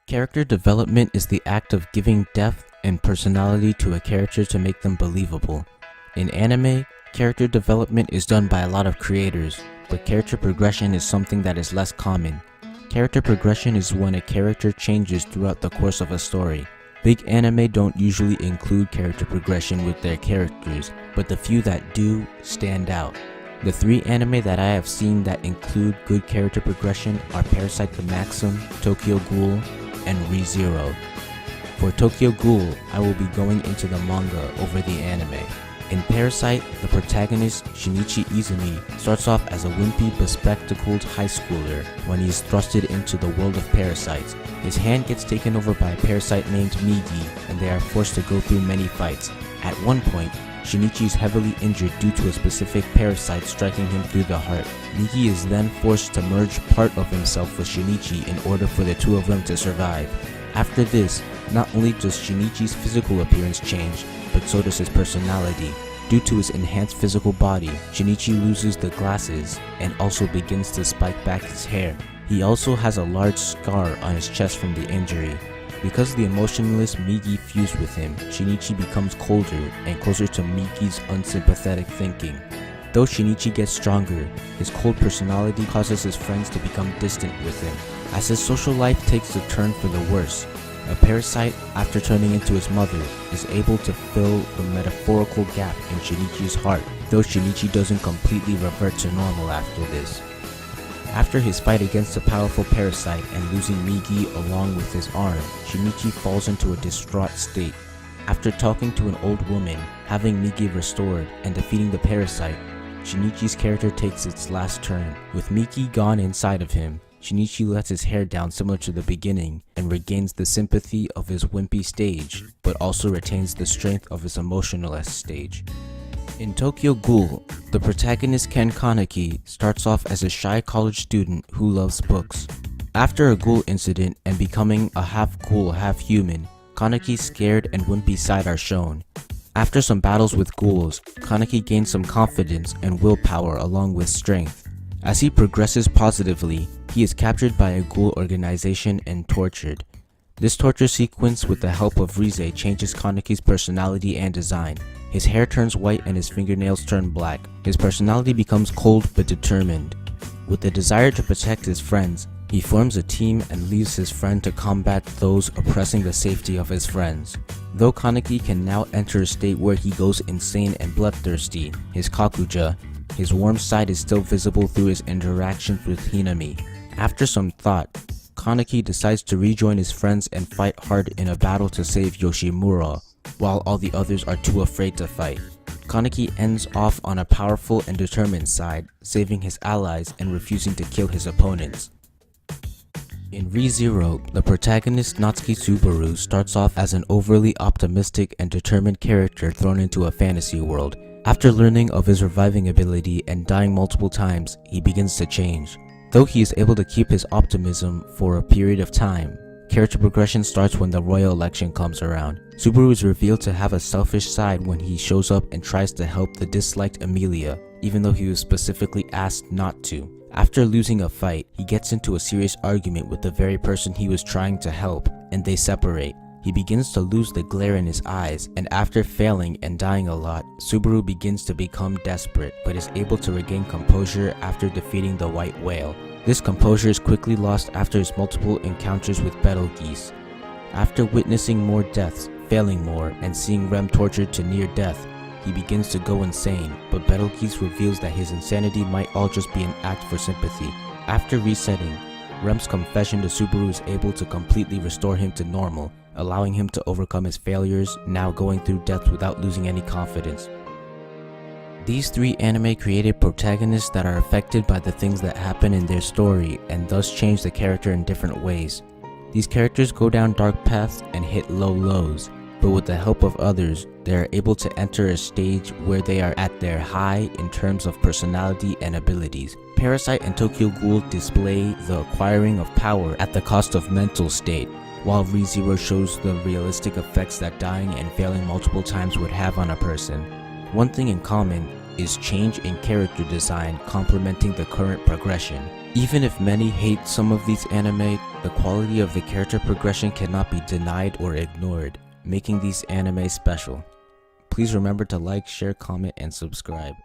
Character development is the act of giving depth and personality to a character to make them believable. In anime, character development is done by a lot of creators, but character progression is something that is less common. Character progression is when a character changes throughout the course of a story. Big anime don't usually include character progression with their characters, but the few that do stand out. The 3 anime that I have seen that include good character progression are Parasyte the Maxim, Tokyo Ghoul, and Re:Zero. For Tokyo Ghoul, I will be going into the manga over the anime. In Parasyte, the protagonist, Shinichi Izumi, starts off as a wimpy, bespectacled high schooler when he is thrusted into the world of parasites. His hand gets taken over by a parasite named Migi, and they are forced to go through many fights. At one point, Shinichi is heavily injured due to a specific parasite striking him through the heart. Migi is then forced to merge part of himself with Shinichi in order for the two of them to survive. After this, not only does Shinichi's physical appearance change, but so does his personality. Due to his enhanced physical body, Shinichi loses the glasses and also begins to spike back his hair. He also has a large scar on his chest from the injury. Because the emotionless Migi fused with him, Shinichi becomes colder and closer to Migi's unsympathetic thinking. Though Shinichi gets stronger, his cold personality causes his friends to become distant with him. As his social life takes a turn for the worse, a parasite, after turning into his mother, is able to fill the metaphorical gap in Shinichi's heart, though Shinichi doesn't completely revert to normal after this. After his fight against the powerful parasite and losing Migi along with his arm, Shinichi falls into a distraught state. After talking to an old woman, having Migi restored, and defeating the parasite, Shinichi's character takes its last turn. With Migi gone inside of him, Shinichi lets his hair down similar to the beginning and regains the sympathy of his wimpy stage, but also retains the strength of his emotionless stage. In Tokyo Ghoul, the protagonist Ken Kaneki starts off as a shy college student who loves books. After a ghoul incident and becoming a half ghoul, half human, Kaneki's scared and wimpy side are shown. After some battles with ghouls, Kaneki gains some confidence and willpower along with strength. As he progresses positively, he is captured by a ghoul organization and tortured. This torture sequence with the help of Rize changes Kaneki's personality and design. His hair turns white and his fingernails turn black. His personality becomes cold but determined. With the desire to protect his friends, he forms a team and leaves his friend to combat those oppressing the safety of his friends. Though Kaneki can now enter a state where he goes insane and bloodthirsty, his Kakuja, his warm side is still visible through his interactions with Hinami. After some thought, Kaneki decides to rejoin his friends and fight hard in a battle to save Yoshimura, while all the others are too afraid to fight. Kaneki ends off on a powerful and determined side, saving his allies and refusing to kill his opponents. In Re:Zero, the protagonist Natsuki Subaru starts off as an overly optimistic and determined character thrown into a fantasy world. After learning of his reviving ability and dying multiple times, he begins to change. Though he is able to keep his optimism for a period of time, character progression starts when the royal election comes around. Subaru is revealed to have a selfish side when he shows up and tries to help the disliked Emilia, even though he was specifically asked not to. After losing a fight, he gets into a serious argument with the very person he was trying to help, and they separate. He begins to lose the glare in his eyes, and after failing and dying a lot, Subaru begins to become desperate, but is able to regain composure after defeating the white whale. This composure is quickly lost after his multiple encounters with Betelgeuse. After witnessing more deaths, failing more, and seeing Rem tortured to near death, he begins to go insane, but Betelgeuse reveals that his insanity might all just be an act for sympathy. After resetting, Rem's confession to Subaru is able to completely restore him to normal, allowing him to overcome his failures, now going through death without losing any confidence. These 3 anime created protagonists that are affected by the things that happen in their story and thus change the character in different ways. These characters go down dark paths and hit low lows, but with the help of others, they are able to enter a stage where they are at their high in terms of personality and abilities. Parasyte and Tokyo Ghoul display the acquiring of power at the cost of mental state, while Re:Zero shows the realistic effects that dying and failing multiple times would have on a person. One thing in common is change in character design complementing the current progression. Even if many hate some of these anime, The quality of the character progression cannot be denied or ignored, making these anime special. Please remember to like, share, comment, and subscribe.